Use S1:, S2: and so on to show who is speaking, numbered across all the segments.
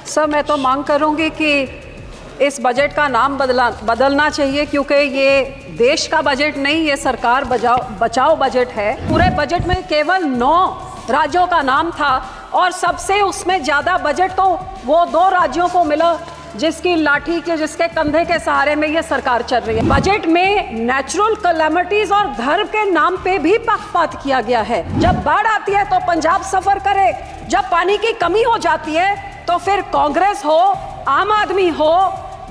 S1: Sir, मैं तो मांग करूंगी कि इस बजट का नाम बदलना चाहिए, क्योंकि ये देश का बजट नहीं, ये सरकार बचाओ बजट है। पूरे बजट में केवल 9 राज्यों का नाम था और सबसे उसमें ज़्यादा बजट तो वो 2 राज्यों को मिला जिसकी लाठी के जिसके कंधे के सहारे में ये सरकार चल रही है। बजट में नेचुरल कैलामिटीज और धर्म के नाम पे भी पक्षपात किया गया है। जब बाढ़ आती है तो पंजाब सफर करे, जब पानी की कमी हो जाती है तो फिर कांग्रेस हो, आम आदमी हो,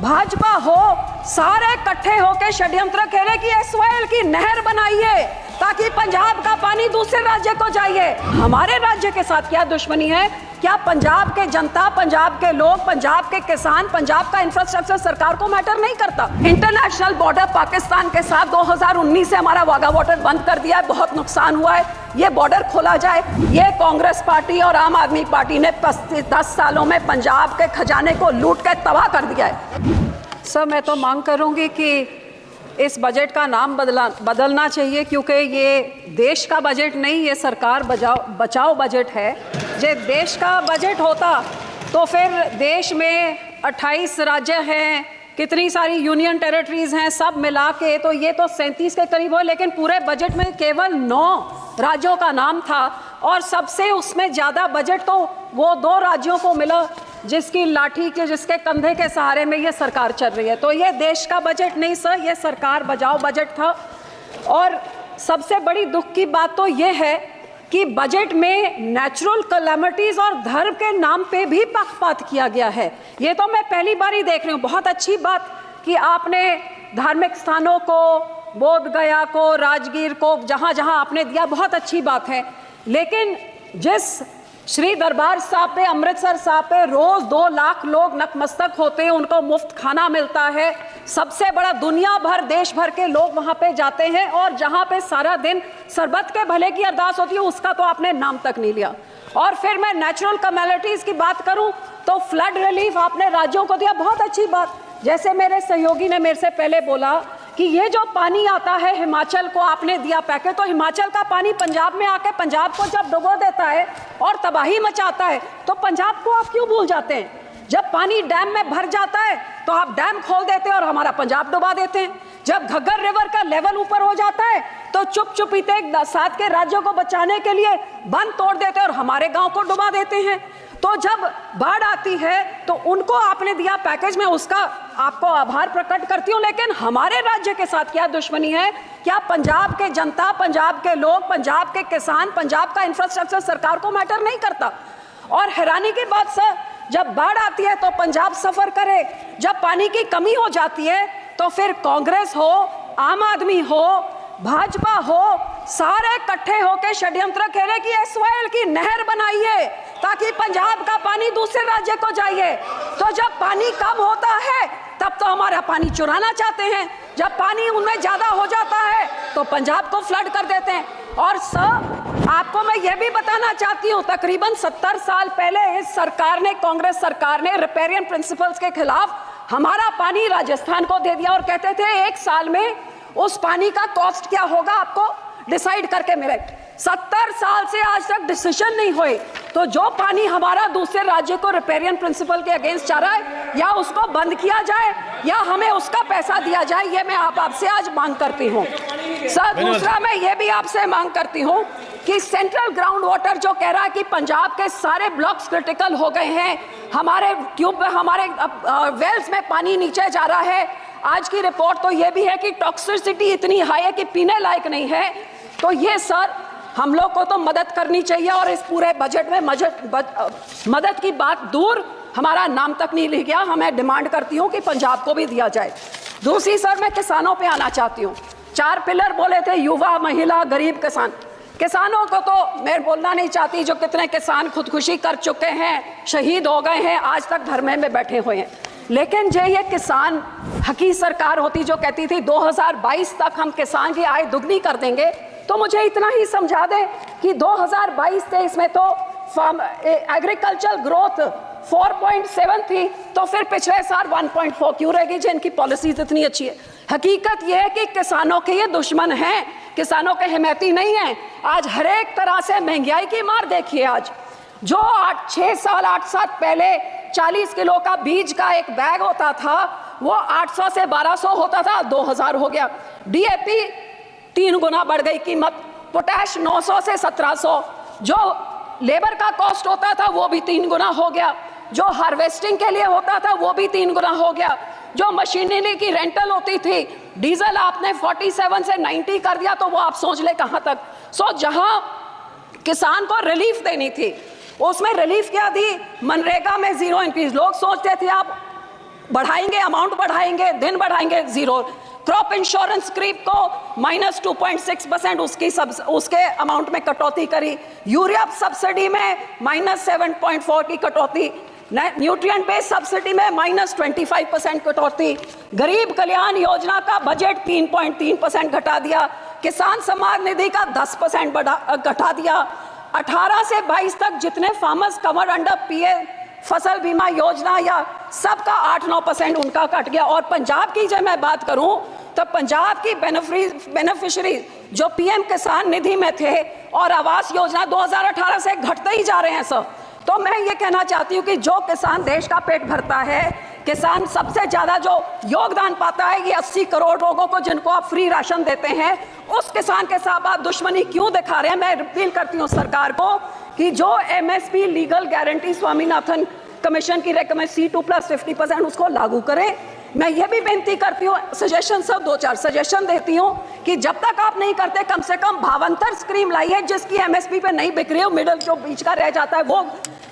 S1: भाजपा हो, सारे इकट्ठे होकर षड्यंत्र खेले कि एसवाईएल की नहर बनाइए ताकि पंजाब का पानी दूसरे राज्य को जाइए। हमारे राज्य के साथ क्या दुश्मनी है? क्या पंजाब के जनता, पंजाब के लोग, पंजाब के किसान, पंजाब का इंफ्रास्ट्रक्चर सरकार को मैटर नहीं करता? इंटरनेशनल बॉर्डर पाकिस्तान के साथ 2019 से हमारा वाघा बॉर्डर बंद कर दिया है, बहुत नुकसान हुआ है। ये बॉर्डर खोला जाए। ये कांग्रेस पार्टी और आम आदमी पार्टी ने 10 सालों में पंजाब के खजाने को लूट कर तबाह कर दिया है। सर, मैं तो मांग करूंगी कि इस बजट का नाम बदलना चाहिए, क्योंकि ये देश का बजट नहीं, ये सरकार बचाओ बजट है। ये देश का बजट होता तो फिर देश में 28 राज्य हैं, कितनी सारी यूनियन टेरिटरीज हैं, सब मिला के तो ये तो 37 के करीब हो। लेकिन पूरे बजट में केवल 9 राज्यों का नाम था और सबसे उसमें ज़्यादा बजट तो वो 2 राज्यों को मिला जिसकी लाठी के जिसके कंधे के सहारे में ये सरकार चल रही है। तो ये देश का बजट नहीं सर, ये सरकार बचाओ बजट था। और सबसे बड़ी दुख की बात तो ये है कि बजट में नेचुरल कैलामिटीज और धर्म के नाम पे भी पक्षपात किया गया है। ये तो मैं पहली बार ही देख रही हूँ। बहुत अच्छी बात कि आपने धार्मिक स्थानों को, बोध गया को, राजगीर को, जहाँ जहाँ आपने दिया, बहुत अच्छी बात है। लेकिन जिस श्री दरबार साहब पे, अमृतसर साहब पे रोज 2 लाख लोग नतमस्तक होते हैं, उनको मुफ्त खाना मिलता है, सबसे बड़ा दुनिया भर, देश भर के लोग वहां पे जाते हैं और जहां पे सारा दिन सरबत के भले की अरदास होती है, उसका तो आपने नाम तक नहीं लिया। और फिर मैं नेचुरल कैलामिटीज की बात करूं तो फ्लड रिलीफ आपने राज्यों को दिया, बहुत अच्छी बात। जैसे मेरे सहयोगी ने मेरे से पहले बोला कि ये जो पानी आता है हिमाचल को आपने दिया पैकेज, तो हिमाचल का पानी पंजाब में आके पंजाब को जब डुबो देता है और तबाही मचाता है तो पंजाब को आप क्यों भूल जाते हैं? जब पानी डैम में भर जाता है तो आप डैम खोल देते हैं और हमारा पंजाब डुबा देते हैं। जब घग्गर रिवर का लेवल ऊपर हो जाता है तो चुपचुपीते 7 के राज्यों को बचाने के लिए बंद तोड़ देते हैं और हमारे गांव को डुबा देते हैं। तो जब बाढ़ आती है तो उनको आपने दिया पैकेज, में उसका आपको आभार प्रकट करती हूँ। लेकिन हमारे राज्य के साथ क्या दुश्मनी है? क्या पंजाब के जनता, पंजाब के लोग, पंजाब के किसान, पंजाब का इंफ्रास्ट्रक्चर सरकार को मैटर नहीं करता? और हैरानी की बात सर, जब बाढ़ आती है तो पंजाब सफर करे, जब पानी की कमी हो जाती है तो फिर कांग्रेस हो, आम आदमी हो, भाजपा हो, सारे इकट्ठे होकर षड्यंत्र खेले कि एसवाईएल की नहर बनाइए ताकि पंजाब का पानी दूसरे राज्य को जाइए। तो जब पानी कम होता है तब तो हमारा पानी चुराना चाहते हैं, जब पानी उनमें ज्यादा हो जाता है तो पंजाब को फ्लड कर देते हैं। और सर, आपको मैं ये भी बताना चाहती हूँ, तकरीबन 70 साल पहले इस सरकार ने, कांग्रेस सरकार ने रिपेरियन प्रिंसिपल्स के खिलाफ हमारा पानी राजस्थान को दे दिया और कहते थे 1 साल में उस पानी का कॉस्ट क्या होगा आपको डिसाइड करके मिले। 70 साल से आज तक डिसीजन नहीं हुए। तो जो पानी हमारा दूसरे राज्य को रिपेरियन प्रिंसिपल के अगेंस्ट जा रहा है, या उसको बंद किया जाए या हमें उसका पैसा दिया जाए, ये मैं आपसे आज मांग करती हूँ। सर, दूसरा मैं ये भी आपसे मांग करती हूँ कि सेंट्रल ग्राउंड वाटर जो कह रहा है कि पंजाब के सारे ब्लॉक्स क्रिटिकल हो गए हैं, हमारे ट्यूब में, हमारे वेल्स में पानी नीचे जा रहा है। आज की रिपोर्ट तो ये भी है कि टॉक्सिसिटी इतनी हाई है कि पीने लायक नहीं है। तो ये सर, हम लोग को तो मदद करनी चाहिए और इस पूरे बजट में मदद की बात दूर, हमारा नाम तक नहीं लिख गया। हमें डिमांड करती हूँ कि पंजाब को भी दिया जाए। दूसरी सर, मैं किसानों पे आना चाहती हूँ। 4 पिलर बोले थे, युवा, महिला, गरीब, किसान। किसानों को तो मैं बोलना नहीं चाहती, जो कितने किसान खुदकुशी कर चुके हैं, शहीद हो गए हैं, आज तक धरने में बैठे हुए हैं। लेकिन जो ये किसान हकी सरकार होती जो कहती थी 2022 तक हम किसान की आय दुगनी कर देंगे, तो मुझे इतना ही समझा दें कि 2022-23 में तो एग्रीकल्चर ग्रोथ 4.7 थी, तो फिर पिछले साल 1.4 क्यों रहेगी जिनकी पॉलिसीज इतनी अच्छी है? हकीकत यह है कि किसानों के ये दुश्मन हैं, किसानों के हिमैती नहीं हैं। आज हर एक तरह से महंगाई की मार देखिए। आज जो 8 साल पहले 40 किलो का बीज का एक बैग होता था, वो 800 से 1200 होता था, 2000 हो गया। डीएपी 3 गुना बढ़ गई कीमत, पोटैश 900 से 1700, जो लेबर का कॉस्ट होता था वो भी 3 गुना हो गया, जो हार्वेस्टिंग के लिए होता था वो भी 3 गुना हो गया, जो मशीनरी की रेंटल होती थी, डीजल आपने 47 से 90 कर दिया, तो वो आप सोच ले कहां तक। सो जहां किसान को रिलीफ देनी थी उसमें रिलीफ क्या दी, मनरेगा में 0 इंक्रीज। लोग सोचते थे आप बढ़ाएंगे, अमाउंट बढ़ाएंगे, दिन बढ़ाएंगे, 0। क्रॉप इंश्योरेंस क्रीप को -2.6% उसके अमाउंट में कटौती करी, यूरिया सब्सिडी में -7.4 की कटौती, न्यूट्रिएंट बेस्ड सब्सिडी में -25% कटौती, गरीब कल्याण योजना का बजट 3.3% घटा दिया, किसान सम्मान निधि का 10% घटा दिया, 18 से 22 तक जितने फार्मर्स कवर अंडर पीएम फसल बीमा योजना या सबका 8-9% उनका कट गया। और पंजाब की जब मैं बात करूं तो पंजाब की बेनिफिशियरी जो पीएम किसान निधि में थे और आवास योजना 2018 से घटते ही जा रहे हैं सर। तो मैं ये कहना चाहती हूँ कि जो किसान देश का पेट भरता है, किसान सबसे ज्यादा जो योगदान पाता है, ये 80 करोड़ लोगों को जिनको आप फ्री राशन देते हैं, उस किसान के साथ आप दुश्मनी क्यों दिखा रहे हैं। मैं अपील करती हूँ सरकार को कि जो MSP legal guarantee Swaminathan commission की रेकमेंड C2+50% उसको लागू करें। मैं ये भी बेनती करती हूँ, सजेशन सब 2-4 सजेशन देती हूँ कि जब तक आप नहीं करते कम से कम भावांतर स्कीम लाइए जिसकी एमएसपी पे नहीं बिक रही हो, मिडल जो बीच का रह जाता है वो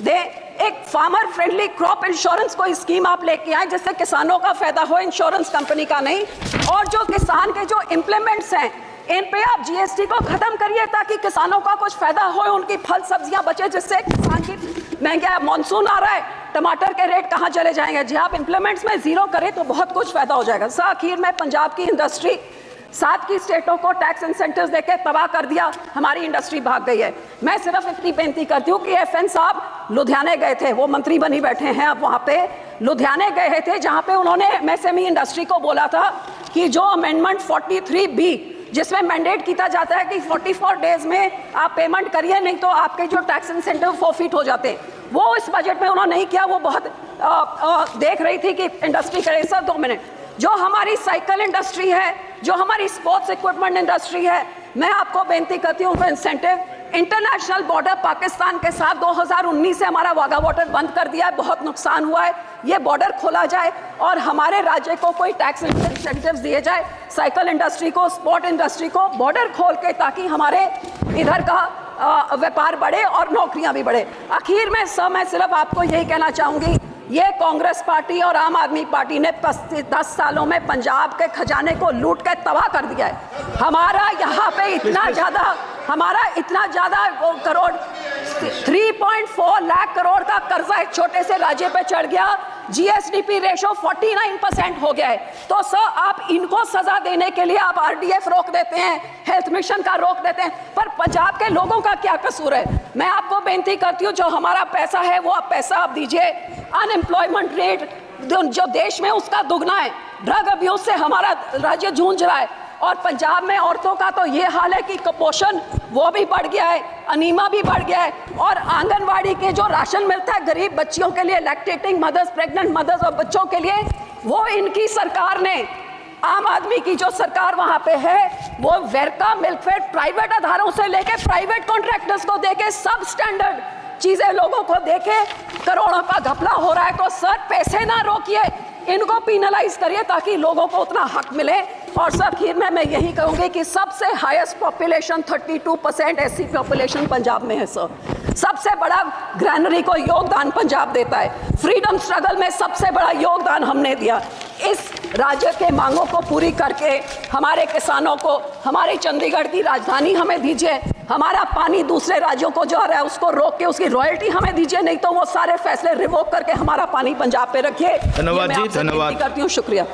S1: दे। एक फार्मर फ्रेंडली क्रॉप इंश्योरेंस कोई स्कीम आप लेके आए जिससे किसानों का फायदा हो, इंश्योरेंस कंपनी का नहीं। और जो किसान के जो इम्प्लीमेंट्स हैं इन पे आप जीएसटी को खत्म करिए ताकि किसानों का कुछ फायदा हो, उनकी फल सब्जियां बचे, जिससे किसान की महंगा मानसून आ रहा है, टमाटर के रेट कहां चले जाएंगे। जी आप इम्प्लीमेंट्स में 0 करें तो बहुत कुछ फायदा हो जाएगा। सर आखिर में पंजाब की इंडस्ट्री 7 की स्टेटों को टैक्स इंसेंटिव्स देके तबाह कर दिया, हमारी इंडस्ट्री भाग गई है। मैं सिर्फ इतनी बेनती करती हूँ कि FN साहब लुधियाने गए थे, वो मंत्री बनी बैठे हैं अब वहाँ पे, लुधियाने गए थे जहाँ पे उन्होंने MSME इंडस्ट्री को बोला था कि जो अमेंडमेंट 43B जिसमें मैंडेट किया जाता है कि 44 डेज में आप पेमेंट करिए, नहीं तो आपके जो टैक्स इंसेंटिव फोरफिट हो जाते हैं, वो इस बजट में उन्होंने नहीं किया। वो बहुत देख रही थी कि इंडस्ट्री करे। सर 2 मिनट, जो हमारी साइकिल इंडस्ट्री है, जो हमारी स्पोर्ट्स इक्विपमेंट इंडस्ट्री है, मैं आपको बेनती करती हूँ इंसेंटिव इंटरनेशनल बॉर्डर पाकिस्तान के साथ 2019 से हमारा वाघा बॉर्डर बंद कर दिया है, बहुत नुकसान हुआ है, ये बॉर्डर खोला जाए और हमारे राज्य को कोई टैक्स इंसेंटिव्स दिए जाए, साइकिल इंडस्ट्री को, स्पोर्ट इंडस्ट्री को बॉर्डर खोल के, ताकि हमारे इधर का व्यापार बढ़े और नौकरियां भी बढ़े। आखिर में सर मैं सिर्फ आपको यही कहना चाहूँगी, ये कांग्रेस पार्टी और आम आदमी पार्टी ने 10 सालों में पंजाब के खजाने को लूट के तबाह कर दिया है। हमारा यहाँ पे इतना ज़्यादा करोड़ 3.4 लाख करोड़ का कर्जा एक छोटे से राज्य पे चढ़ गया, GSDP रेशो 49% हो गया है। तो सर आप इनको सजा देने के लिए आप RDF रोक देते हैं, हेल्थ मिशन का रोक देते हैं, पर पंजाब के लोगों का क्या कसूर है। मैं आपको बेनती करती हूँ, जो हमारा पैसा है वो पैसा आप दीजिए। अनएम्प्लॉयमेंट रेट जो देश में उसका दुगना है, ड्रग अब्यूज से हमारा राज्य जूझ रहा है, और पंजाब में औरतों का तो ये हाल है कि कुपोषण वो भी बढ़ गया है, अनीमा भी बढ़ गया है, और आंगनवाड़ी के जो राशन मिलता है गरीब बच्चियों के लिए, लैक्टेटिंग मदर्स, प्रेग्नेंट मदर्स और बच्चों के लिए, वो इनकी सरकार ने, आम आदमी की जो सरकार वहां पे है, वो वेरका मिल्कफेड प्राइवेट आधारों से लेके प्राइवेट कॉन्ट्रैक्टर्स को देके सब स्टैंडर्ड चीजें लोगों को देके करोड़ों का घपला हो रहा है। तो सर पैसे ना रोकिए, इनको पिनलाइज करिए ताकि लोगों को उतना हक मिले। और सर आखिर में मैं यही कहूंगी कि सबसे highest population 32% SC population Punjab में है सर। सबसे बड़ा ग्रैनरी को योगदान पंजाब देता है, फ्रीडम स्ट्रगल में सबसे बड़ा योगदान हमने दिया। इस राज्य के मांगों को पूरी करके हमारे किसानों को हमारी चंडीगढ़ की राजधानी हमें दीजिए, हमारा पानी दूसरे राज्यों को जा रहा है उसको रोक के उसकी रॉयल्टी हमें दीजिए, नहीं तो वो सारे फैसले रिवोक करके हमारा पानी पंजाब पे रखिए।
S2: धन्यवाद जी, धन्यवाद
S1: करती हूँ, शुक्रिया।